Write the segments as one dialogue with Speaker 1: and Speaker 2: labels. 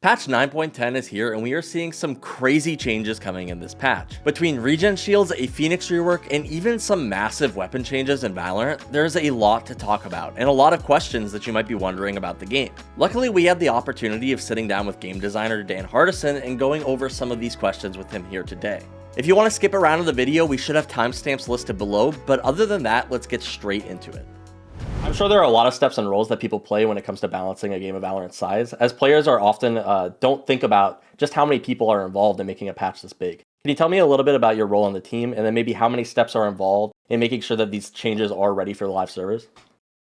Speaker 1: Patch 9.10 is here and we are seeing some crazy changes coming in this patch. Between Regen Shields, a Phoenix rework, and even some massive weapon changes in Valorant, there's a lot to talk about and a lot of questions that you might be wondering about the game. Luckily, we had the opportunity of sitting down with game designer Dan Hardison and going over some of these questions with him here today. If you want to skip around in the video, we should have timestamps listed below, but other than that, let's get straight into it. I'm sure there are a lot of steps and roles that people play when it comes to balancing a game of Valorant size, as players are often don't think about just how many people are involved in making a patch this big. Can you tell me a little bit about your role on the team, and then maybe how many steps are involved in making sure that these changes are ready for live servers?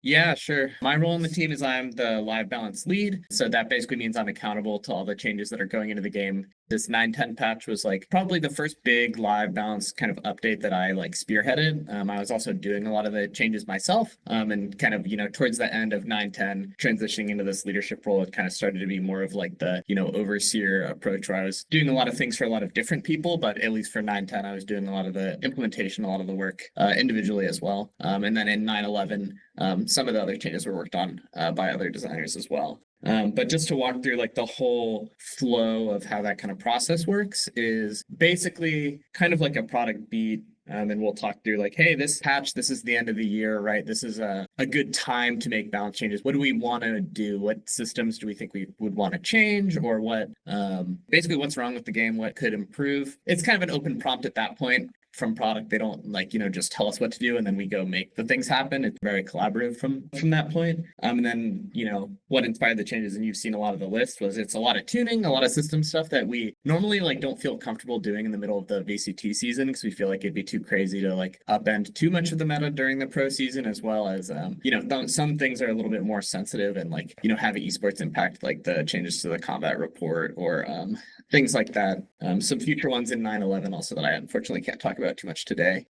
Speaker 2: Yeah, sure. My role in the team is I'm the live balance lead. So that basically means I'm accountable to all the changes that are going into the game. This 9.10 patch was like probably the first big live balance kind of update that I like spearheaded. I was also doing a lot of the changes myself. And kind of, towards the end of 9.10, transitioning into this leadership role, it kind of started to be more of like the, overseer approach where I was doing a lot of things for a lot of different people, but at least for 9.10, I was doing a lot of the implementation, a lot of the work individually as well. And then in 9.11, some of the other changes were worked on by other designers as well. But just to walk through like the whole flow of how that kind of process works is basically kind of like a product beat. And we'll talk through like, hey, this patch, this is the end of the year, right? This is a good time to make balance changes. What do we want to do? What systems do we think we would want to change? Or what, basically what's wrong with the game? What could improve? It's kind of an open prompt at that point. From product, they don't just tell us what to do and then we go make the things happen. It's very collaborative from that point. And then what inspired the changes, and you've seen a lot of the list, was it's a lot of tuning, a lot of system stuff that we normally don't feel comfortable doing in the middle of the VCT season because we feel like it'd be too crazy to upend too much of the meta during the pro season, as well as some things are a little bit more sensitive and have esports impact, like the changes to the combat report or things like that. Some future ones in 9.11 also that I unfortunately can't talk about too much today.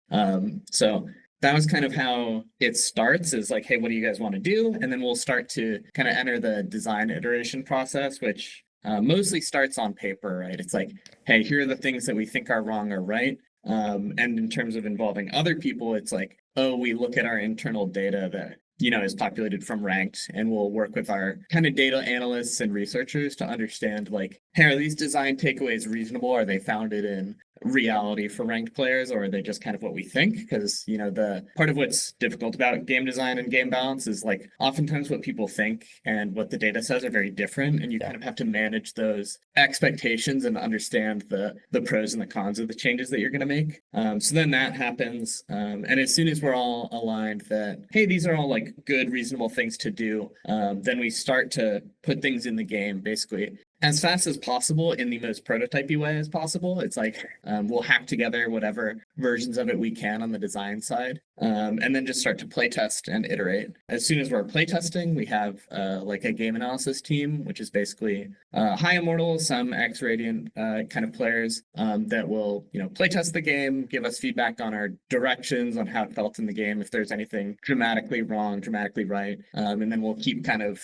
Speaker 2: So that was kind of how it starts, is like, hey, what do you guys want to do? And then we'll start to kind of enter the design iteration process, which mostly starts on paper, right? It's like, hey, here are the things that we think are wrong or right. And in terms of involving other people, it's like, oh, we look at our internal data that is populated from ranked, and we'll work with our kind of data analysts and researchers to understand hey, are these design takeaways reasonable? Are they founded in reality for ranked players, or are they just kind of what we think? Because the part of what's difficult about game design and game balance is oftentimes what people think and what the data says are very different, and you kind of have to manage those expectations and understand the pros and the cons of the changes that you're going to make. So then that happens, and as soon as we're all aligned that, hey, these are all good, reasonable things to do, then we start to put things in the game basically as fast as possible in the most prototypey way as possible. It's we'll hack together whatever versions of it we can on the design side, and then just start to playtest and iterate. As soon as we're playtesting, we have a game analysis team, which is basically high immortal, some X Radiant kind of players that will playtest the game, give us feedback on our directions, on how it felt in the game, if there's anything dramatically wrong, dramatically right, and then we'll keep kind of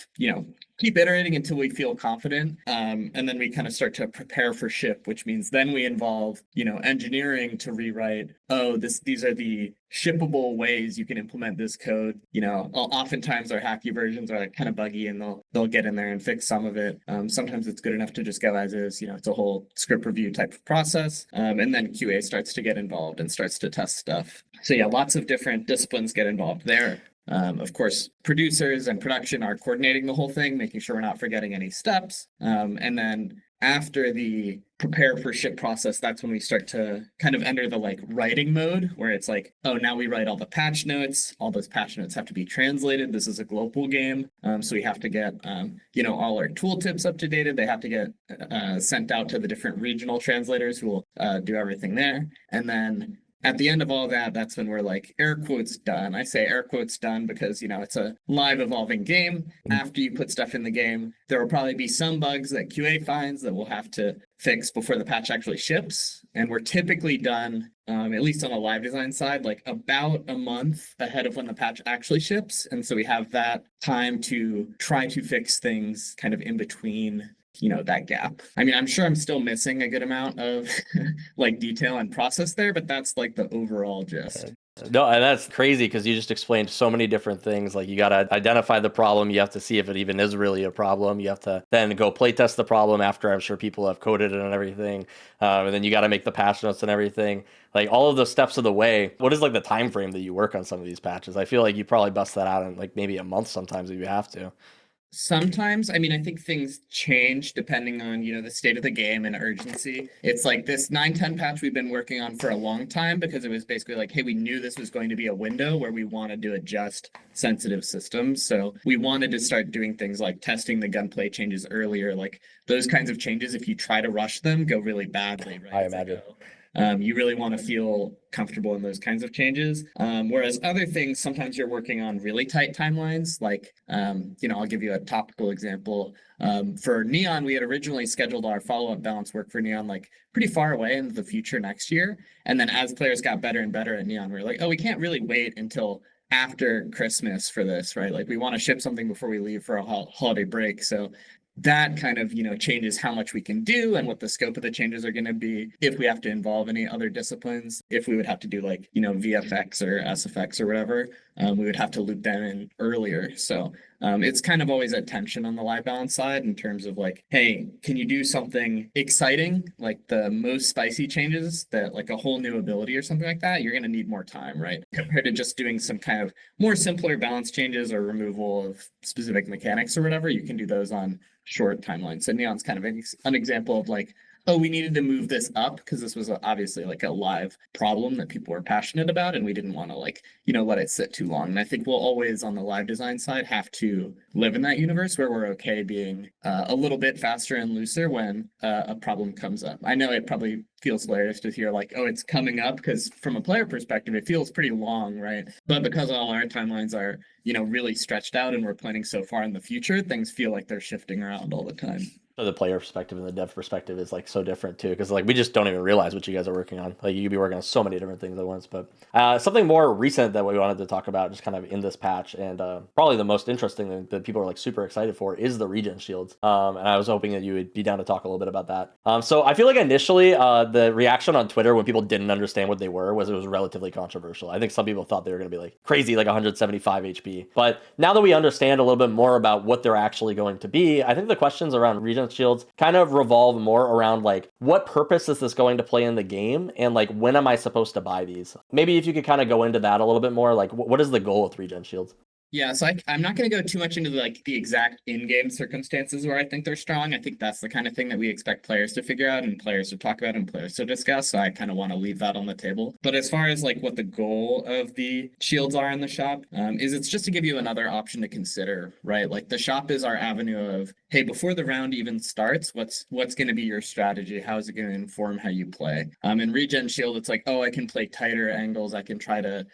Speaker 2: keep iterating until we feel confident. And then we kind of start to prepare for ship, which means then we involve, engineering to rewrite, these are the shippable ways you can implement this code. Oftentimes our hacky versions are kind of buggy, and they'll get in there and fix some of it. Sometimes it's good enough to just go as is. It's a whole script review type of process. And then QA starts to get involved and starts to test stuff. So yeah, lots of different disciplines get involved there. Of course, producers and production are coordinating the whole thing, making sure we're not forgetting any steps. And then after the prepare for ship process, that's when we start to kind of enter the writing mode, where it's now we write all the patch notes. All those patch notes have to be translated. This is a global game. So we have to get, all our tooltips up to date. They have to get sent out to the different regional translators who will do everything there. And then at the end of all that, that's when we're air quotes done. I say air quotes done because, it's a live evolving game. After you put stuff in the game, there will probably be some bugs that QA finds that we'll have to fix before the patch actually ships. And we're typically done, at least on the live design side, about a month ahead of when the patch actually ships. And so we have that time to try to fix things kind of in between that gap. I mean, I'm sure I'm still missing a good amount of detail and process there, but that's the overall gist.
Speaker 1: No, and that's crazy because you just explained so many different things. Like you got to identify the problem. You have to see if it even is really a problem. You have to then go play test the problem after I'm sure people have coded it and everything. And then you got to make the patch notes and everything. Like all of the steps of the way. What is like the time frame that you work on some of these patches? I feel like you probably bust that out in like maybe a month sometimes if you have to.
Speaker 2: Sometimes, I mean, I think things change depending on, the state of the game and urgency. It's like this 9.10 patch we've been working on for a long time because it was basically like, hey, we knew this was going to be a window where we wanted to adjust sensitive systems. So we wanted to start doing things like testing the gunplay changes earlier. Like those kinds of changes, if you try to rush them, go really badly, right?
Speaker 1: I
Speaker 2: It's like,
Speaker 1: imagine.
Speaker 2: you really want to feel comfortable in those kinds of changes. Whereas other things, sometimes you're working on really tight timelines. Like, I'll give you a topical example. For Neon, we had originally scheduled our follow-up balance work for Neon like pretty far away into the future next year. And then as players got better and better at Neon, we were like, oh, we can't really wait until after Christmas for this, right? Like we want to ship something before we leave for a holiday break. So that kind of changes how much we can do and what the scope of the changes are going to be, if we have to involve any other disciplines, if we would have to do like VFX or SFX or whatever, we would have to loop them in earlier. So it's kind of always a tension on the live balance side in terms of like, hey, can you do something exciting like the most spicy changes, that like a whole new ability or something like that? You're going to need more time, right, compared to just doing some kind of more simpler balance changes or removal of specific mechanics or whatever. You can do those on short timeline. So Neon's kind of an example of like, oh, we needed to move this up because this was obviously like a live problem that people were passionate about, and we didn't want to like, let it sit too long. And I think we'll always on the live design side have to live in that universe where we're okay being a little bit faster and looser when a problem comes up. I know it probably feels hilarious to hear like, oh, it's coming up, because from a player perspective, it feels pretty long, right? But because all our timelines are, really stretched out and we're planning so far in the future, things feel like they're shifting around all the time.
Speaker 1: So the player perspective and the dev perspective is like so different too, because like we just don't even realize what you guys are working on. Like you could be working on so many different things at once. But something more recent that we wanted to talk about, just kind of in this patch, and probably the most interesting that people are like super excited for, is the Regen Shields. And I was hoping that you would be down to talk a little bit about that. So I feel like initially the reaction on Twitter when people didn't understand what they were was it was relatively controversial. I think some people thought they were going to be like crazy, like 175 HP. But now that we understand a little bit more about what they're actually going to be, I think the questions around Regen Shields kind of revolve more around like, what purpose is this going to play in the game, and like, when am I supposed to buy these? Maybe if you could kind of go into that a little bit more, like what is the goal with Regen Shields?
Speaker 2: Yeah, so I'm not going to go too much into the exact in-game circumstances where I think they're strong. I think that's the kind of thing that we expect players to figure out and players to talk about and players to discuss. So I kind of want to leave that on the table. But as far as like what the goal of the shields are in the shop, is it's just to give you another option to consider, right? Like the shop is our avenue of, hey, before the round even starts, what's going to be your strategy? How is it going to inform how you play? In Regen Shield, it's like, oh, I can play tighter angles. I can try to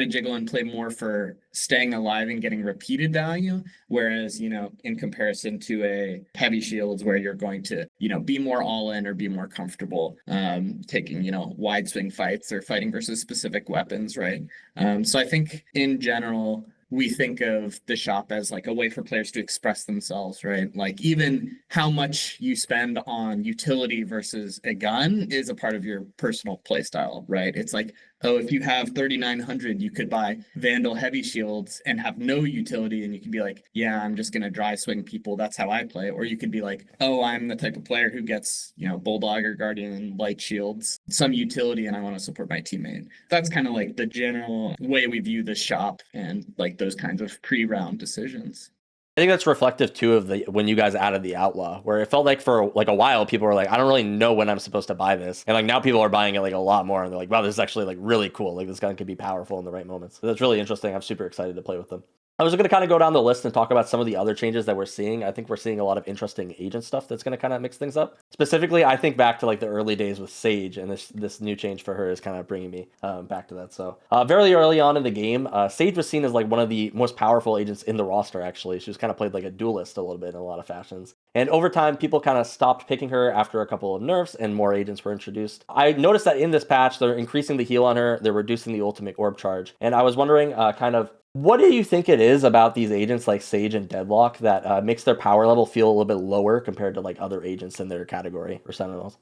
Speaker 2: jiggle and play more for staying alive and getting repeated value. Whereas, in comparison to a heavy shields where you're going to, be more all in or be more comfortable taking, wide swing fights or fighting versus specific weapons, right? So I think in general, we think of the shop as like a way for players to express themselves, right? Like even how much you spend on utility versus a gun is a part of your personal playstyle, right? It's like, oh, if you have 3,900, you could buy Vandal heavy shields and have no utility, and you can be like, yeah, I'm just gonna dry swing people. That's how I play. Or you could be like, oh, I'm the type of player who gets, Bulldog or Guardian and light shields, some utility, and I want to support my teammate. That's kind of like the general way we view the shop and like those kinds of pre-round decisions.
Speaker 1: I think that's reflective too of the when you guys added the outlaw, where it felt like for like a while people were like, I don't really know when I'm supposed to buy this, and like now people are buying it like a lot more, and they're like, wow, this is actually like really cool. Like this gun could be powerful in the right moments. So that's really interesting. I'm super excited to play with them. I was going to kind of go down the list and talk about some of the other changes that we're seeing. I think we're seeing a lot of interesting agent stuff that's going to kind of mix things up. Specifically, I think back to like the early days with Sage, and this new change for her is kind of bringing me back to that. So very early on in the game, Sage was seen as like one of the most powerful agents in the roster, actually. She was kind of played like a duelist a little bit in a lot of fashions. And over time, people kind of stopped picking her after a couple of nerfs and more agents were introduced. I noticed that in this patch, they're increasing the heal on her, they're reducing the ultimate orb charge. And I was wondering what do you think it is about these agents like Sage and Deadlock that makes their power level feel a little bit lower compared to like other agents in their category or Sentinels?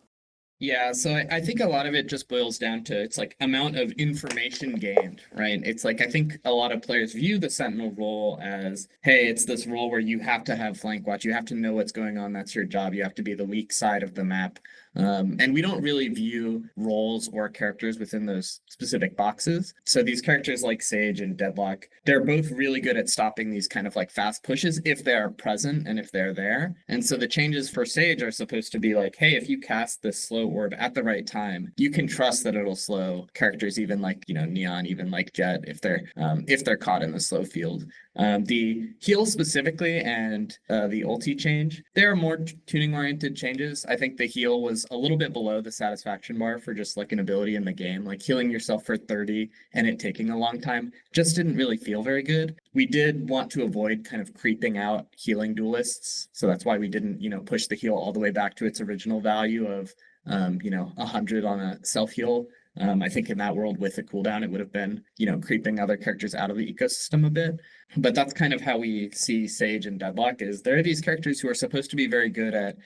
Speaker 2: Yeah, so I think a lot of it just boils down to it's like amount of information gained, right? It's like I think a lot of players view the Sentinel role as, hey, it's this role where you have to have flank watch, you have to know what's going on, that's your job, you have to be the weak side of the map. And we don't really view roles or characters within those specific boxes. So these characters like Sage and Deadlock, they're both really good at stopping these kind of like fast pushes if they are present and if they're there. And so the changes for Sage are supposed to be like, hey, if you cast this slow orb at the right time, you can trust that it'll slow characters even like, Neon, even like Jet if they're caught in the slow field. The heal specifically and the ulti change, they are more tuning oriented changes. I think the heal was a little bit below the satisfaction bar for just like an ability in the game. Like healing yourself for 30 and it taking a long time just didn't really feel very good. We did want to avoid kind of creeping out healing duelists. So that's why we didn't, push the heal all the way back to its original value of 100 on a self heal. I think in that world with the cooldown, it would have been, creeping other characters out of the ecosystem a bit. But that's kind of how we see Sage and Deadlock is there are these characters who are supposed to be very good at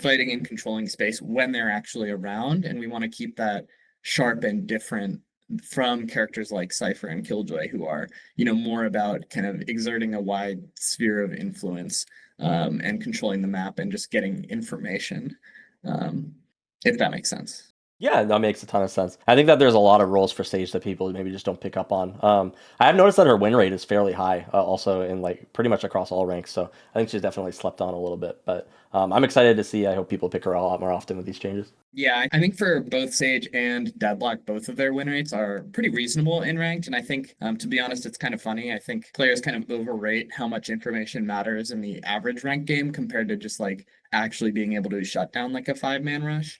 Speaker 2: fighting and controlling space when they're actually around. And we want to keep that sharp and different from characters like Cypher and Killjoy, who are, more about kind of exerting a wide sphere of influence and controlling the map and just getting information, if that makes sense.
Speaker 1: Yeah, that makes a ton of sense. I think that there's a lot of roles for Sage that people maybe just don't pick up on. I have noticed that her win rate is fairly high, also in like pretty much across all ranks. So I think she's definitely slept on a little bit. But I'm excited to see. I hope people pick her a lot more often with these changes.
Speaker 2: Yeah, I think for both Sage and Deadlock, both of their win rates are pretty reasonable in ranked. And I think, to be honest, it's kind of funny. I think players kind of overrate how much information matters in the average ranked game compared to just like actually being able to shut down like a 5-man rush.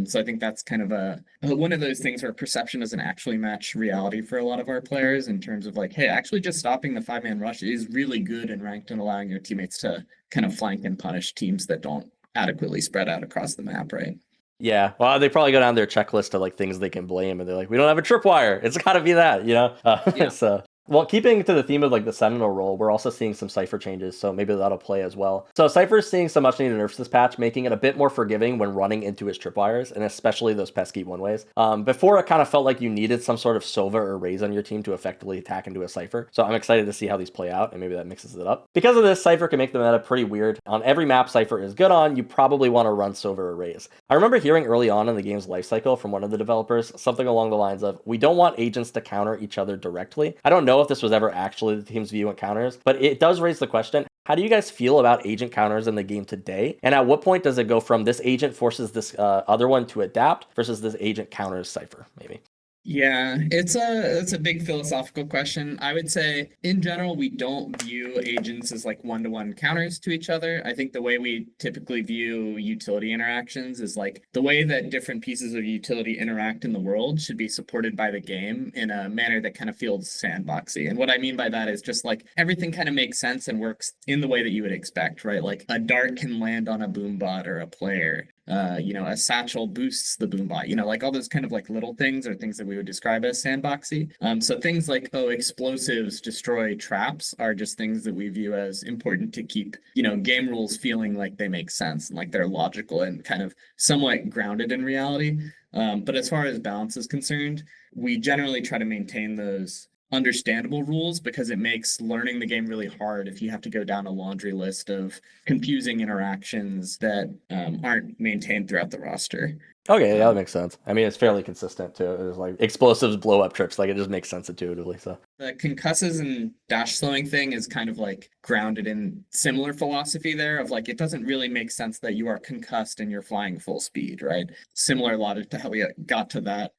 Speaker 2: So I think that's kind of one of those things where perception doesn't actually match reality for a lot of our players in terms of like, hey, actually just stopping the 5-man rush is really good in ranked and allowing your teammates to kind of flank and punish teams that don't adequately spread out across the map, right?
Speaker 1: Yeah, well, they probably go down their checklist of like things they can blame, and they're like, we don't have a tripwire. It's got to be that,
Speaker 2: Yeah.
Speaker 1: So, well, keeping to the theme of like the Sentinel role, we're also seeing some Cypher changes, so maybe that'll play as well. So Cypher is seeing some much needed nerfs this patch, making it a bit more forgiving when running into his tripwires, and especially those pesky one-ways. Before, it kind of felt like you needed some sort of Sova or Raze on your team to effectively attack into a Cypher, so I'm excited to see how these play out, and maybe that mixes it up. Because of this, Cypher can make the meta pretty weird. On every map Cypher is good on, you probably want to run Sova or Raze. I remember hearing early on in the game's lifecycle from one of the developers something along the lines of, we don't want agents to counter each other directly. I don't know if this was ever actually the team's view on counters, but it does raise the question, how do you guys feel about agent counters in the game today? And at what point does it go from this agent forces this other one to adapt versus this agent counters Cypher, maybe?
Speaker 2: Yeah, it's a big philosophical question. I would say in general, we don't view agents as like one-to-one counters to each other. I think the way we typically view utility interactions is like the way that different pieces of utility interact in the world should be supported by the game in a manner that kind of feels sandboxy. And what I mean by that is just like everything kind of makes sense and works in the way that you would expect, right? Like a dart can land on a boom bot or a player. A satchel boosts the boombot, like all those kind of like little things are things that we would describe as sandboxy. So things like, explosives destroy traps are just things that we view as important to keep, game rules feeling like they make sense and like they're logical and kind of somewhat grounded in reality. But as far as balance is concerned, we generally try to maintain those understandable rules because it makes learning the game really hard if you have to go down a laundry list of confusing interactions that aren't maintained throughout the roster.
Speaker 1: Okay, yeah, that makes sense. I mean, it's fairly consistent too. It's like explosives blow up trips. Like it just makes sense intuitively. So
Speaker 2: the concusses and dash slowing thing is kind of like grounded in similar philosophy there of like it doesn't really make sense that you are concussed and you're flying full speed, right? Similar logic to how we got to that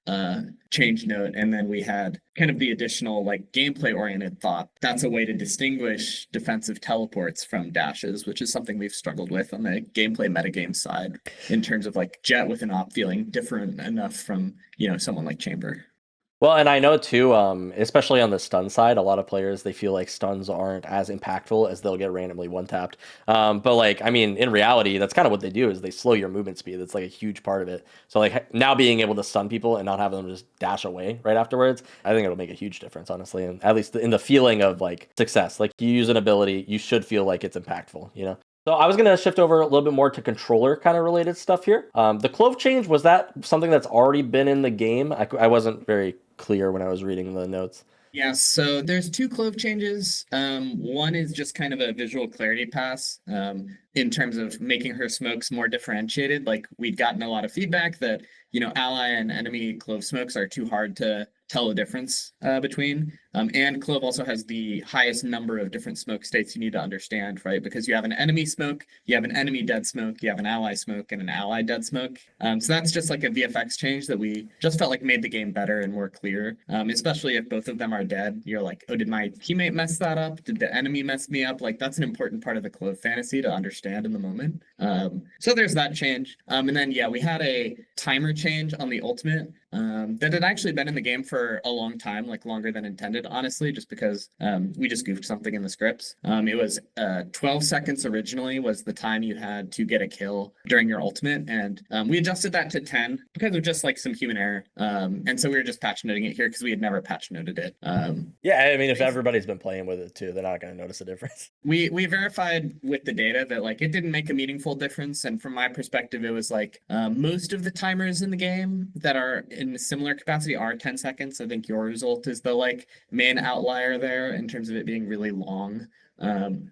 Speaker 2: change note, and then we had kind of the additional like gameplay oriented thought. That's a way to distinguish defensive teleports from dashes, which is something we've struggled with on the gameplay metagame side in terms of like Jet with an op feeling different enough from someone like Chamber.
Speaker 1: well, and I know too, especially on the stun side, a lot of players, they feel like stuns aren't as impactful as they'll get randomly one-tapped. But like, I mean, in reality, that's kind of what they do is they slow your movement speed. That's like a huge part of it. So like now being able to stun people and not have them just dash away right afterwards, I think it'll make a huge difference, honestly. And at least in the feeling of like success, like you use an ability, you should feel like it's impactful, So I was going to shift over a little bit more to controller kind of related stuff here. The Clove Change, was that something that's already been in the game? I wasn't very clear when I was reading the notes.
Speaker 2: Yeah, so there's two Clove Changes. One is just kind of a visual clarity pass in terms of making her smokes more differentiated. Like we'd gotten a lot of feedback that, ally and enemy Clove smokes are too hard to tell the difference between. And Clove also has the highest number of different smoke states you need to understand, right? Because you have an enemy smoke, you have an enemy dead smoke, you have an ally smoke, and an ally dead smoke. So that's just like a VFX change that we just felt like made the game better and more clear. Especially if both of them are dead, you're like, oh, did my teammate mess that up? Did the enemy mess me up? Like that's an important part of the Clove fantasy to understand in the moment. So there's that change. And then yeah, we had a timer change on the ultimate that had actually been in the game for a long time, like longer than intended, honestly, just because we just goofed something in the scripts. It was 12 seconds originally was the time you had to get a kill during your ultimate, and we adjusted that to 10 because of just like some human error. And so we were just patch noting it here because we had never patch noted it.
Speaker 1: Yeah, I mean, if everybody's been playing with it too, they're not going to notice a difference.
Speaker 2: We verified with the data that like it didn't make a meaningful difference, and from my perspective, it was like most of the timers in the game that are in a similar capacity are 10 seconds. I think your result is the like main outlier there in terms of it being really long.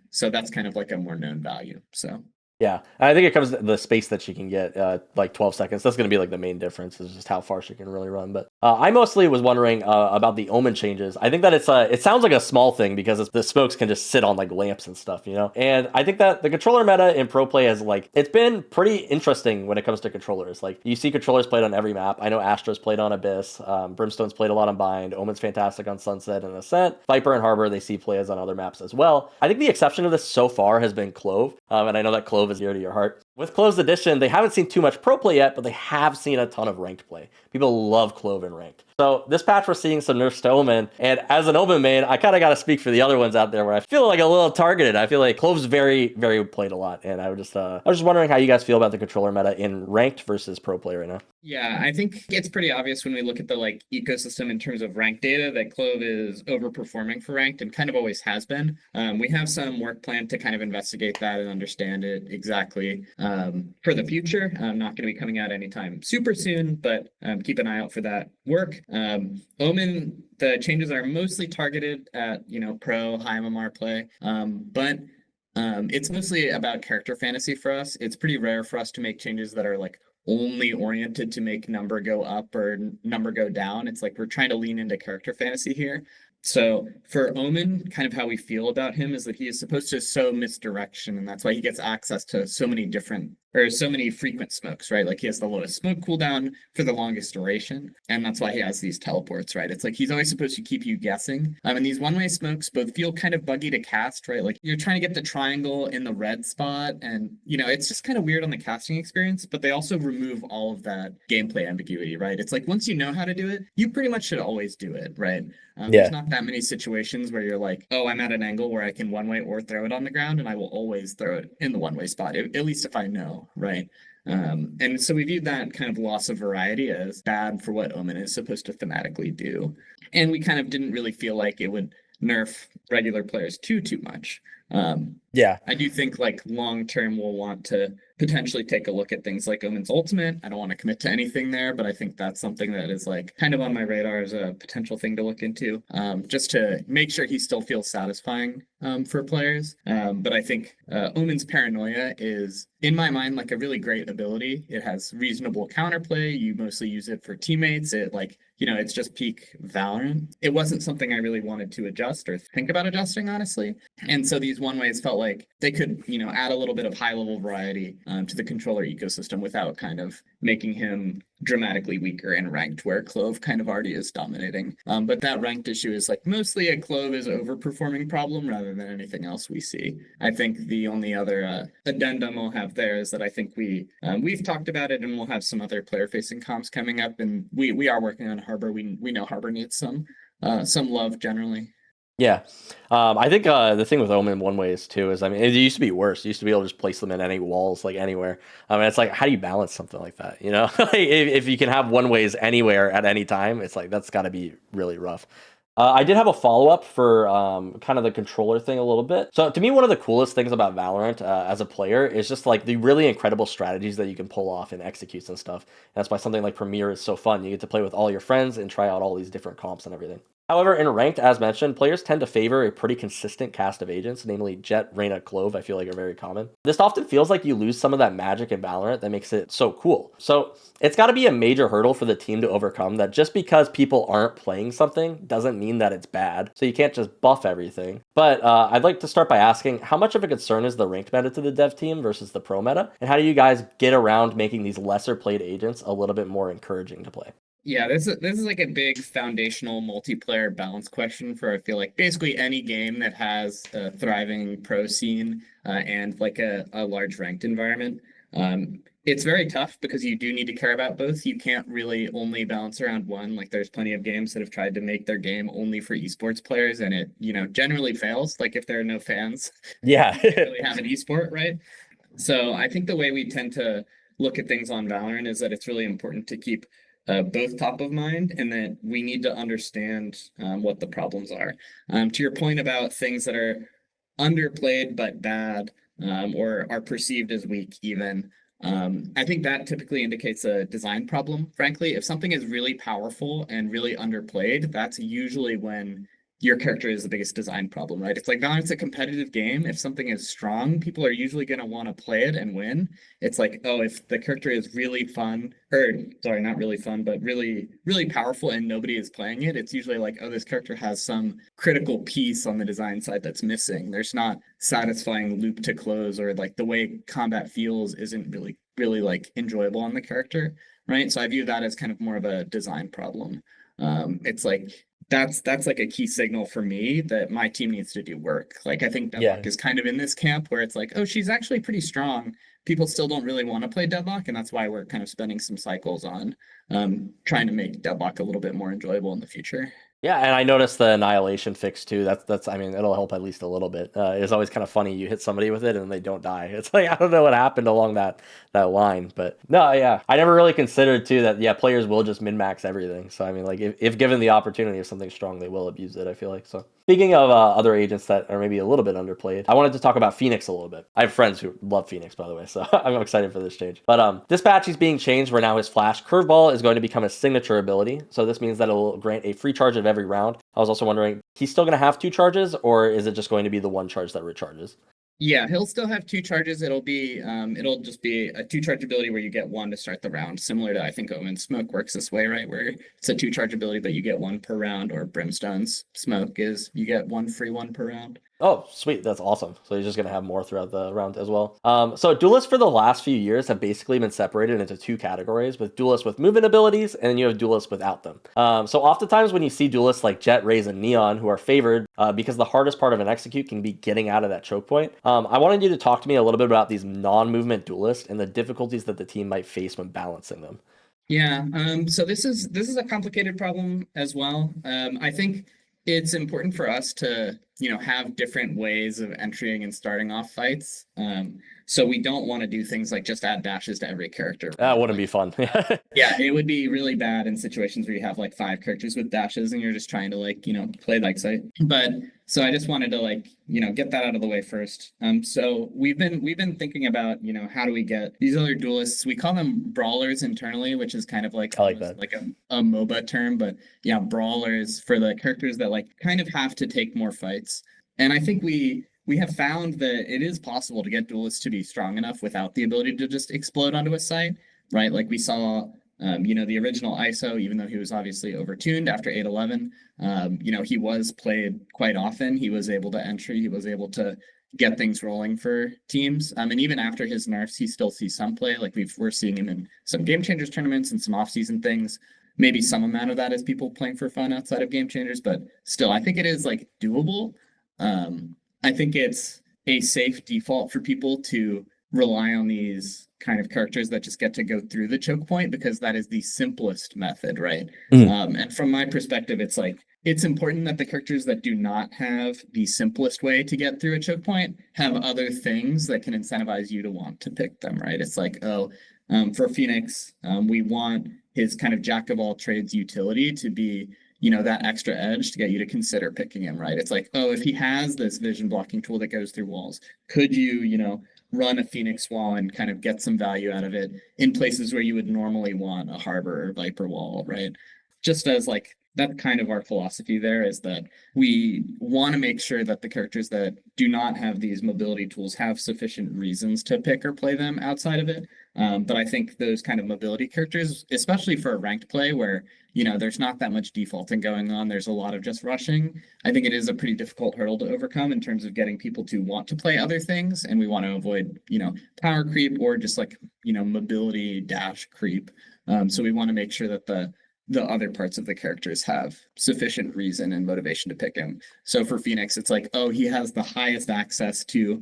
Speaker 2: So that's kind of like a more known value. So
Speaker 1: yeah, I think it comes to the space that she can get, like 12 seconds. That's going to be like the main difference is just how far she can really run. But I mostly was wondering about the Omen changes. I think that it sounds like a small thing because the smokes can just sit on like lamps and stuff, And I think that the controller meta in pro play has it's been pretty interesting when it comes to controllers. Like you see controllers played on every map. I know Astra's played on Abyss. Brimstone's played a lot on Bind. Omen's fantastic on Sunset and Ascent. Viper and Harbor, they see plays on other maps as well. I think the exception of this so far has been Clove. And I know that Clove is dear to your heart. With Clove's edition, they haven't seen too much pro play yet, but they have seen a ton of ranked play. People love Clove in ranked. So this patch, we're seeing some nerfs to Omen. And as an Omen main, I kind of got to speak for the other ones out there where I feel like a little targeted. I feel like Clove's very, very played a lot. And I was just wondering how you guys feel about the controller meta in ranked versus pro play right now.
Speaker 2: Yeah, I think it's pretty obvious when we look at the like ecosystem in terms of ranked data that Clove is overperforming for ranked and kind of always has been. We have some work planned to kind of investigate that and understand it exactly for the future. I'm not going to be coming out anytime super soon, but keep an eye out for that work. Omen, the changes are mostly targeted at pro high MMR play, but it's mostly about character fantasy for us. It's pretty rare for us to make changes that are like only oriented to make number go up or number go down. It's like we're trying to lean into character fantasy here. So for Omen, kind of how we feel about him is that he is supposed to sow misdirection, and that's why he gets access to so many frequent smokes, right? Like he has the lowest smoke cooldown for the longest duration, and that's why he has these teleports, right? It's like he's always supposed to keep you guessing. And these one-way smokes both feel kind of buggy to cast, right? Like you're trying to get the triangle in the red spot, and it's just kind of weird on the casting experience, but they also remove all of that gameplay ambiguity, right? It's like once you know how to do it, you pretty much should always do it, right? There's not that many situations where you're like, oh, I'm at an angle where I can one-way or throw it on the ground, and I will always throw it in the one-way spot, at least if I know, right? And so we viewed that kind of loss of variety as bad for what Omen is supposed to thematically do. And we kind of didn't really feel like it would nerf regular players too much.
Speaker 1: Yeah.
Speaker 2: I do think like long-term we'll want to potentially take a look at things like Omen's Ultimate. I don't want to commit to anything there, but I think that's something that is like kind of on my radar as a potential thing to look into, just to make sure he still feels satisfying for players. But I think Omen's Paranoia is, in my mind, like a really great ability. It has reasonable counterplay. You mostly use it for teammates. It like, it's just peak Valorant. It wasn't something I really wanted to adjust or think about adjusting, honestly. And so these one ways felt like they could, add a little bit of high level variety to the controller ecosystem without kind of making him dramatically weaker in ranked where Clove kind of already is dominating. But that ranked issue is like mostly a Clove is overperforming problem rather than anything else we see. I think the only other addendum I'll have there is that I think we've talked about it and we'll have some other player facing comps coming up, and we are working on Harbor. We know Harbor needs some love generally.
Speaker 1: Yeah. I think the thing with Omen one ways too is, I mean, it used to be worse. You used to be able to just place them in any walls, like anywhere. I mean, it's like, how do you balance something like that? Like, if you can have one ways anywhere at any time, it's like, that's got to be really rough. I did have a follow-up for kind of the controller thing a little bit. So to me, one of the coolest things about Valorant as a player is just like the really incredible strategies that you can pull off and executes and stuff. And that's why something like Premier is so fun. You get to play with all your friends and try out all these different comps and everything. However, in ranked, as mentioned, players tend to favor a pretty consistent cast of agents, namely Jett, Reyna, Clove, I feel like are very common. This often feels like you lose some of that magic in Valorant that makes it so cool. So it's got to be a major hurdle for the team to overcome that just because people aren't playing something doesn't mean that it's bad. So you can't just buff everything. But I'd like to start by asking, how much of a concern is the ranked meta to the dev team versus the pro meta? And how do you guys get around making these lesser played agents a little bit more encouraging to play?
Speaker 2: Yeah, this is like a big foundational multiplayer balance question for I feel like basically any game that has a thriving pro scene and like a large ranked environment. It's very tough because you do need to care about both. You can't really only balance around one. Like there's plenty of games that have tried to make their game only for esports players, and it generally fails. Like if there are no fans,
Speaker 1: Yeah.
Speaker 2: you can't really have an esport, right? So I think the way we tend to look at things on Valorant is that it's really important to keep both top of mind, and that we need to understand what the problems are. To your point about things that are underplayed but bad, or are perceived as weak even, I think that typically indicates a design problem. Frankly, if something is really powerful and really underplayed, that's usually when your character is the biggest design problem, right? It's like Valorant's a competitive game. If something is strong, people are usually going to want to play it and win. It's like, oh, if the character is really fun, or sorry, not really fun, but really, really powerful and nobody is playing it, it's usually like, oh, this character has some critical piece on the design side that's missing. There's not satisfying loop to close, or like the way combat feels isn't really, really like enjoyable on the character, right? So I view that as kind of more of a design problem. It's like that's like a key signal for me that my team needs to do work. Like I think Deadlock is kind of in this camp where it's like, oh, she's actually pretty strong. People still don't really want to play Deadlock, and that's why we're kind of spending some cycles on trying to make Deadlock a little bit more enjoyable in the future.
Speaker 1: Yeah, and I noticed the annihilation fix too. That's I mean, it'll help at least a little bit. It's always kind of funny you hit somebody with it and they don't die. It's like I don't know what happened along that line, but no, yeah, I never really considered too that yeah, players will just min max everything. So I mean, like if given the opportunity of something strong, they will abuse it. I feel like so. Speaking of other agents that are maybe a little bit underplayed, I wanted to talk about Phoenix a little bit. I have friends who love Phoenix, by the way, so I'm excited for this change. But this patch is being changed where now his Flash Curveball is going to become a signature ability. So this means that it'll grant a free charge of every round. I was also wondering, he's still going to have 2 charges, or is it just going to be the 1 charge that recharges?
Speaker 2: Yeah, he'll still have 2 charges. It'll just be a 2 charge ability where you get 1 to start the round, similar to I think Omen Smoke works this way, right? Where it's a 2 charge ability, but you get 1 per round, or Brimstone's Smoke is you get 1 free 1 per round.
Speaker 1: Oh, sweet. That's awesome. So he's just going to have more throughout the round as well. So duelists for the last few years have basically been separated into 2 categories, with duelists with movement abilities and then you have duelists without them. So oftentimes when you see duelists like Jett, Raze, and Neon who are favored because the hardest part of an execute can be getting out of that choke point, I wanted you to talk to me a little bit about these non-movement duelists and the difficulties that the team might face when balancing them.
Speaker 2: Yeah, so this is a complicated problem as well. I think it's important for us to, have different ways of entering and starting off fights. So we don't want to do things like just add dashes to every character.
Speaker 1: That wouldn't be fun.
Speaker 2: Yeah, it would be really bad in situations where you have like 5 characters with dashes and you're just trying to like, play like sight. But so I just wanted to like, get that out of the way first. So we've been thinking about, how do we get these other duelists? We call them brawlers internally, which is kind of like
Speaker 1: I like that.
Speaker 2: like a MOBA term, but yeah, brawlers for the characters that like kind of have to take more fights. And I think we have found that it is possible to get duelists to be strong enough without the ability to just explode onto a site, right? Like we saw, the original ISO, even though he was obviously overtuned after 811, he was played quite often. He was able to entry, he was able to get things rolling for teams. And even after his nerfs, he still sees some play. Like we're seeing him in some Game Changers tournaments and some off-season things. Maybe some amount of that is people playing for fun outside of Game Changers, but still, I think it is like doable. I think it's a safe default for people to rely on these kind of characters that just get to go through the choke point because that is the simplest method, right? And from my perspective, it's like it's important that the characters that do not have the simplest way to get through a choke point have other things that can incentivize you to want to pick them, right? It's like, for Phoenix, we want his kind of jack of all trades utility to be that extra edge to get you to consider picking him, right? It's like, oh, if he has this vision blocking tool that goes through walls, could you, run a Phoenix wall and kind of get some value out of it in places where you would normally want a Harbor or Viper wall, right? Just as like, that's kind of our philosophy there, is that we want to make sure that the characters that do not have these mobility tools have sufficient reasons to pick or play them outside of it. But I think those kind of mobility characters, especially for a ranked play where, there's not that much defaulting going on, there's a lot of just rushing, I think it is a pretty difficult hurdle to overcome in terms of getting people to want to play other things. And we want to avoid, power creep or just like, mobility dash creep. So we want to make sure that the other parts of the characters have sufficient reason and motivation to pick him. So for Phoenix, it's like, oh, he has the highest access to,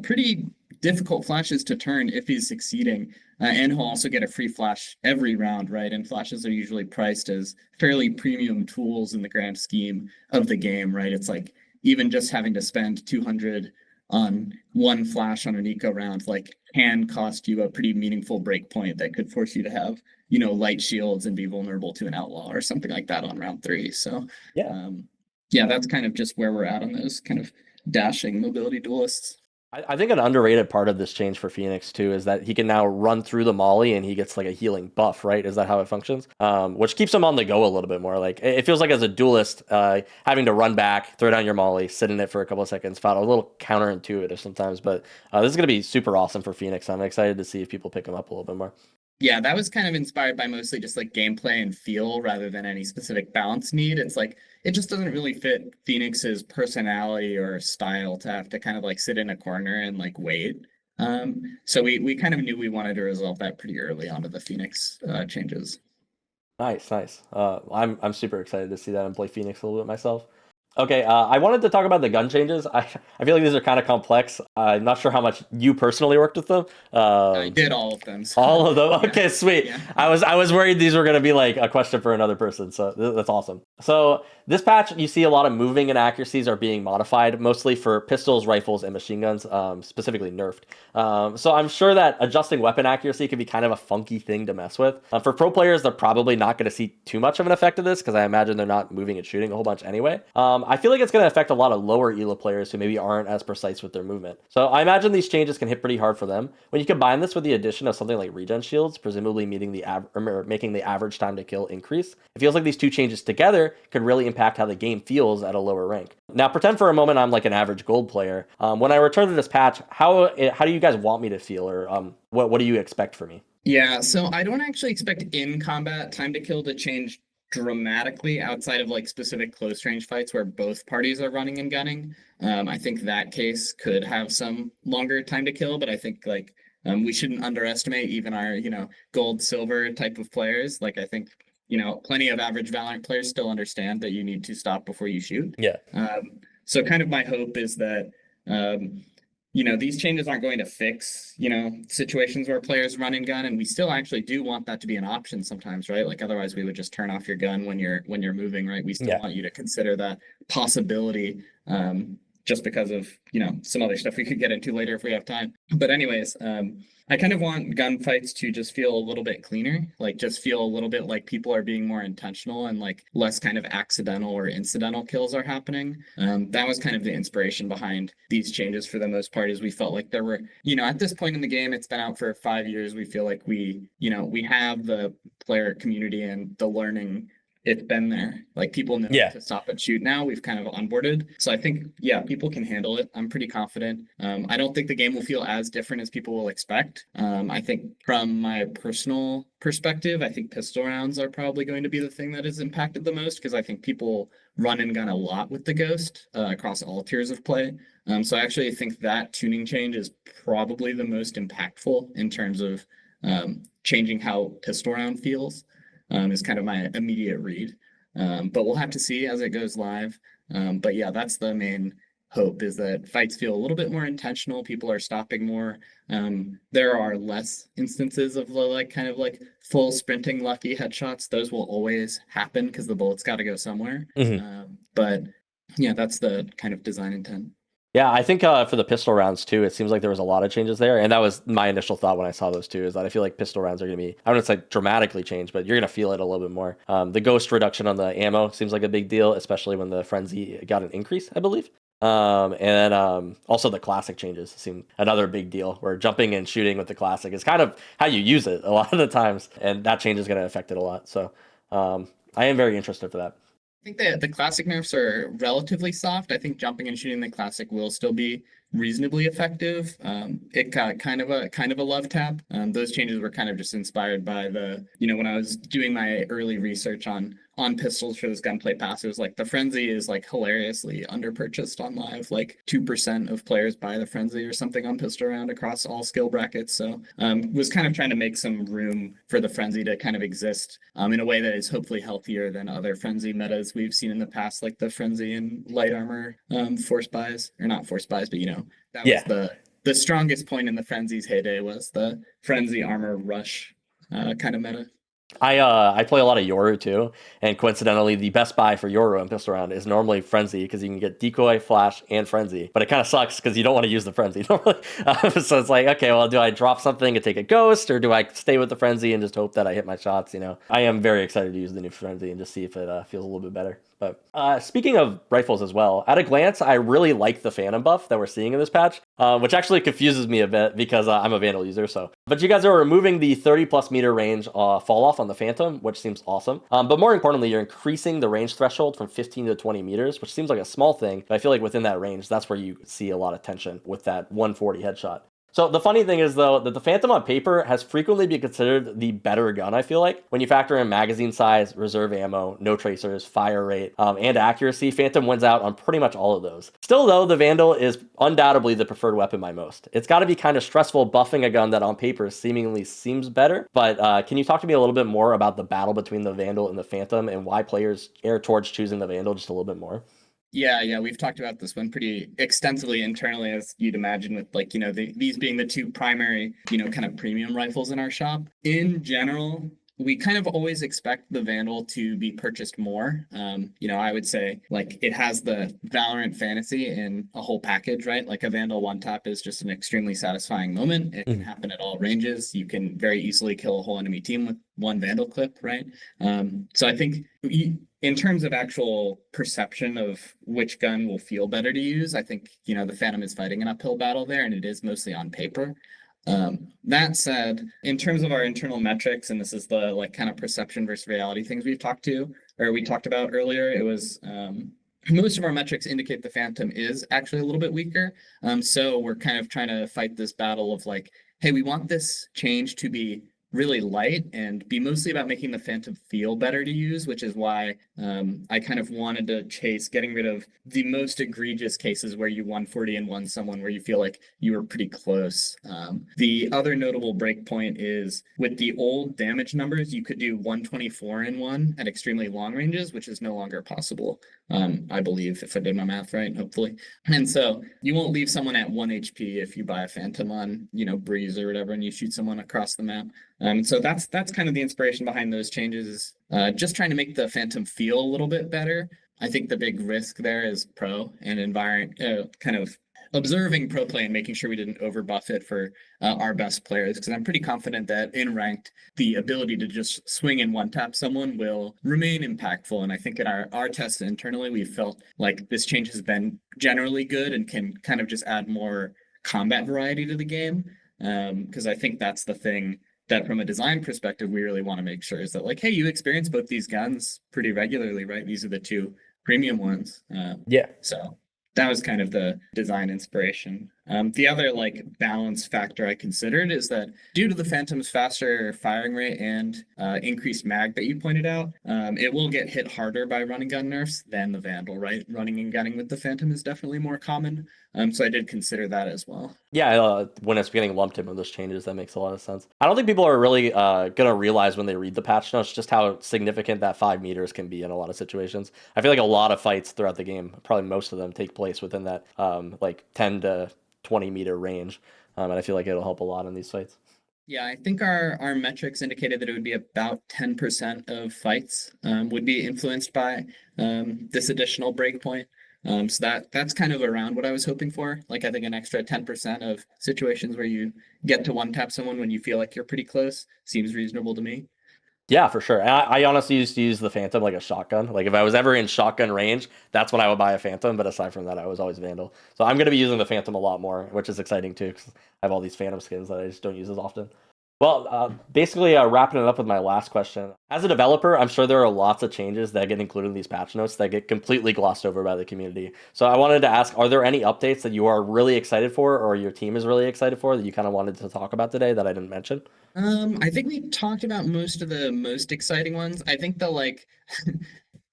Speaker 2: pretty difficult flashes to turn if he's succeeding. And he'll also get a free flash every round, right? And flashes are usually priced as fairly premium tools in the grand scheme of the game, right? It's like even just having to spend 200 on one flash on an eco round, like can cost you a pretty meaningful break point that could force you to have, light shields and be vulnerable to an outlaw or something like that on round 3. So yeah, that's kind of just where we're at on those kind of dashing mobility duelists.
Speaker 1: I think an underrated part of this change for Phoenix too is that he can now run through the molly and he gets like a healing buff, right? Is that how it functions? Which keeps him on the go a little bit more. Like it feels like as a duelist, having to run back, throw down your molly, sit in it for a couple of seconds, felt a little counterintuitive sometimes. But this is going to be super awesome for Phoenix. I'm excited to see if people pick him up a little bit more.
Speaker 2: Yeah, that was kind of inspired by mostly just like gameplay and feel rather than any specific balance need. It's like, it just doesn't really fit Phoenix's personality or style to have to kind of like sit in a corner and like wait. So we kind of knew we wanted to resolve that pretty early onto the Phoenix changes.
Speaker 1: Nice. I'm super excited to see that and play Phoenix a little bit myself. Okay, I wanted to talk about the gun changes. I feel like these are kind of complex. I'm not sure how much you personally worked with them.
Speaker 2: I did all of them. So.
Speaker 1: All of them? Okay,
Speaker 2: Yeah.
Speaker 1: sweet.
Speaker 2: Yeah.
Speaker 1: I was worried these were going to be like a question for another person, so that's awesome. So this patch, you see a lot of moving inaccuracies are being modified, mostly for pistols, rifles, and machine guns, specifically nerfed. So I'm sure that adjusting weapon accuracy can be kind of a funky thing to mess with. For pro players, they're probably not going to see too much of an effect of this, because I imagine they're not moving and shooting a whole bunch anyway. I feel like it's going to affect a lot of lower ELO players who maybe aren't as precise with their movement. So I imagine these changes can hit pretty hard for them. When you combine this with the addition of something like Regen Shields, presumably making the average time to kill increase, it feels like these two changes together could really impact how the game feels at a lower rank. Now, pretend for a moment I'm like an average gold player. When I return to this patch, how do you guys want me to feel, or what do you expect from me?
Speaker 2: Yeah, so I don't actually expect in combat time to kill to change dramatically outside of like specific close range fights where both parties are running and gunning. I think that case could have some longer time to kill, but I think like we shouldn't underestimate even our, gold, silver type of players. Like I think, plenty of average Valorant players still understand that you need to stop before you shoot.
Speaker 1: Yeah.
Speaker 2: So kind of my hope is that these changes aren't going to fix, situations where players run and gun, and we still actually do want that to be an option sometimes, right? Like otherwise we would just turn off your gun when you're moving, right? We still want you to consider that possibility, just because of, some other stuff we could get into later if we have time. But anyways, I kind of want gunfights to just feel a little bit cleaner, like just feel a little bit like people are being more intentional and like less kind of accidental or incidental kills are happening. That was kind of the inspiration behind these changes for the most part, is we felt like there were, at this point in the game, it's been out for 5 years. We feel like we have the player community and the learning. It's been there. Like people know to stop and shoot now. We've kind of onboarded. So I think, people can handle it. I'm pretty confident. I don't think the game will feel as different as people will expect. I think from my personal perspective, I think pistol rounds are probably going to be the thing that is impacted the most, because I think people run and gun a lot with the Ghost across all tiers of play. So I actually think that tuning change is probably the most impactful in terms of changing how pistol round feels. Is kind of my immediate read. But we'll have to see as it goes live. But yeah, that's the main hope, is that fights feel a little bit more intentional. People are stopping more. There are less instances of like kind of like full sprinting lucky headshots. Those will always happen because the bullet's got to go somewhere. But yeah, that's the kind of design intent.
Speaker 1: Yeah, I think for the pistol rounds too, it seems like there was a lot of changes there, and that was my initial thought when I saw those two. Is that I feel like pistol rounds are going to be, I wouldn't say dramatically changed, but you're going to feel it a little bit more. The ghost reduction on the ammo seems like a big deal, especially when the frenzy got an increase, I believe. Also the classic changes seem another big deal. Where jumping and shooting with the classic is kind of how you use it a lot of the times, and that change is going to affect it a lot. So I am very interested for that.
Speaker 2: I think that the classic nerfs are relatively soft. I think jumping and shooting the classic will still be reasonably effective. It got kind of a love tap. Those changes were kind of just inspired by when I was doing my early research on pistols for this gunplay pass, it was like the frenzy is like hilariously underpurchased on live. Like 2% of players buy the frenzy or something on pistol round across all skill brackets. So was kind of trying to make some room for the frenzy to kind of exist in a way that is hopefully healthier than other frenzy metas we've seen in the past, like the frenzy and light armor force buys, or not force buys, but that was the strongest point in the frenzy's heyday was the frenzy armor rush kind of meta.
Speaker 1: I play a lot of Yoru too, and coincidentally, the best buy for Yoru and pistol round is normally Frenzy because you can get decoy, flash, and Frenzy. But it kind of sucks because you don't want to use the Frenzy normally. So it's like, okay, well, do I drop something and take a ghost, or do I stay with the Frenzy and just hope that I hit my shots? I am very excited to use the new Frenzy and just see if it feels a little bit better. But speaking of rifles as well, at a glance, I really like the Phantom buff that we're seeing in this patch, which actually confuses me a bit because I'm a Vandal user. But you guys are removing the 30+ meter range fall off on the Phantom, which seems awesome. But more importantly, you're increasing the range threshold from 15 to 20 meters, which seems like a small thing. But I feel like within that range, that's where you see a lot of tension with that 140 headshot. So the funny thing is, though, that the Phantom on paper has frequently been considered the better gun, I feel like. When you factor in magazine size, reserve ammo, no tracers, fire rate, and accuracy, Phantom wins out on pretty much all of those. Still, though, the Vandal is undoubtedly the preferred weapon by most. It's got to be kind of stressful buffing a gun that on paper seemingly seems better, but can you talk to me a little bit more about the battle between the Vandal and the Phantom and why players err towards choosing the Vandal just a little bit more?
Speaker 2: Yeah, we've talked about this one pretty extensively internally, as you'd imagine, with these being the two primary, kind of premium rifles in our shop. In general, we kind of always expect the Vandal to be purchased more. I would say like it has the Valorant fantasy in a whole package, right? Like a Vandal one tap is just an extremely satisfying moment. It can happen at all ranges. You can very easily kill a whole enemy team with one Vandal clip, right? So I think in terms of actual perception of which gun will feel better to use, I think, the Phantom is fighting an uphill battle there, and it is mostly on paper. That said, in terms of our internal metrics, and this is the like kind of perception versus reality things we talked about earlier, it was most of our metrics indicate the Phantom is actually a little bit weaker. So we're kind of trying to fight this battle of like, hey, we want this change to be really light and be mostly about making the Phantom feel better to use, which is why I kind of wanted to chase getting rid of the most egregious cases where you 140 and won someone where you feel like you were pretty close. The other notable breakpoint is with the old damage numbers, you could do 124 in one at extremely long ranges, which is no longer possible. I believe, if I did my math right, hopefully. And so you won't leave someone at 1 HP if you buy a Phantom on, Breeze or whatever, and you shoot someone across the map. So that's kind of the inspiration behind those changes, is just trying to make the Phantom feel a little bit better. I think the big risk there is pro and environment, kind of observing pro play and making sure we didn't overbuff it for our best players, because I'm pretty confident that in ranked, the ability to just swing and one tap someone will remain impactful. And I think in our tests internally, we felt like this change has been generally good and can kind of just add more combat variety to the game. Because I think that's the thing that from a design perspective, we really want to make sure is that like, hey, you experience both these guns pretty regularly, right? These are the two premium ones. So that was kind of the design inspiration. The other like balance factor I considered is that due to the Phantom's faster firing rate and increased mag that you pointed out, it will get hit harder by running gun nerfs than the Vandal, right? Running and gunning with the Phantom is definitely more common. So I did consider that as well.
Speaker 1: Yeah, when it's getting lumped in with those changes, that makes a lot of sense. I don't think people are really gonna realize when they read the patch notes just how significant that 5 meters can be in a lot of situations. I feel like a lot of fights throughout the game, probably most of them, take place within that like 10 to 20 meter range, and I feel like it'll help a lot in these fights.
Speaker 2: Yeah, I think our metrics indicated that it would be about 10% of fights would be influenced by this additional breakpoint. So that's kind of around what I was hoping for. Like I think an extra 10% of situations where you get to one tap someone when you feel like you're pretty close seems reasonable to me.
Speaker 1: Yeah, for sure. And I honestly used to use the Phantom like a shotgun. Like if I was ever in shotgun range, that's when I would buy a Phantom. But aside from that, I was always Vandal. So I'm going to be using the Phantom a lot more, which is exciting too, because I have all these Phantom skins that I just don't use as often. Well, basically wrapping it up with my last question. As a developer, I'm sure there are lots of changes that get included in these patch notes that get completely glossed over by the community. So I wanted to ask, are there any updates that you are really excited for or your team is really excited for that you kind of wanted to talk about today that I didn't mention?
Speaker 2: I think we talked about most of the most exciting ones. I think the like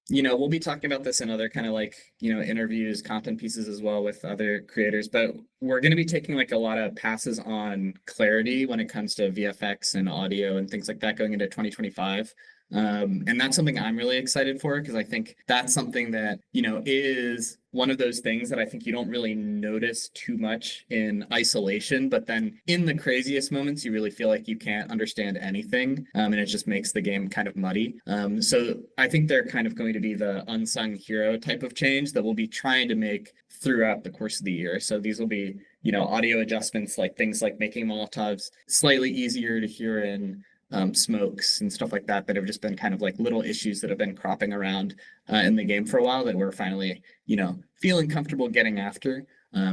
Speaker 2: we'll be talking about this in other kind of like, interviews, content pieces as well with other creators, but we're going to be taking like a lot of passes on clarity when it comes to VFX and audio and things like that going into 2025. And that's something I'm really excited for because I think that's something that, is one of those things that I think you don't really notice too much in isolation, but then in the craziest moments, you really feel like you can't understand anything. And it just makes the game kind of muddy. So I think they're kind of going to be the unsung hero type of change that we'll be trying to make throughout the course of the year. So these will be, audio adjustments, like things like making Molotovs slightly easier to hear in smokes and stuff like that have just been kind of like little issues that have been cropping around in the game for a while that we're finally, feeling comfortable getting after.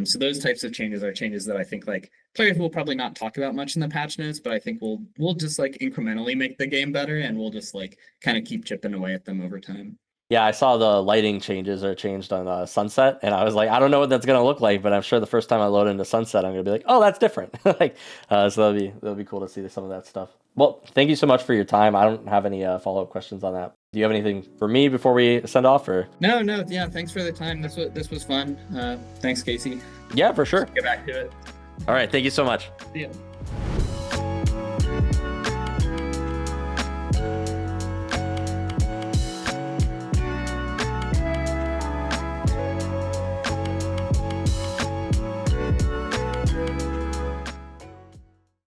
Speaker 2: So those types of changes are changes that I think like players will probably not talk about much in the patch notes, but I think we'll just like incrementally make the game better and we'll just like kind of keep chipping away at them over time.
Speaker 1: Yeah, I saw the lighting changes are changed on Sunset, and I was like, I don't know what that's gonna look like, but I'm sure the first time I load into Sunset, I'm gonna be like, oh, that's different. Like, so that'll be cool to see some of that stuff. Well, thank you so much for your time. I don't have any follow-up questions on that. Do you have anything for me before we send off, or?
Speaker 2: No, yeah. Thanks for the time. This was fun. Thanks, Casey.
Speaker 1: Yeah, for sure.
Speaker 2: Get back to it.
Speaker 1: All right, thank you so much.
Speaker 2: See ya.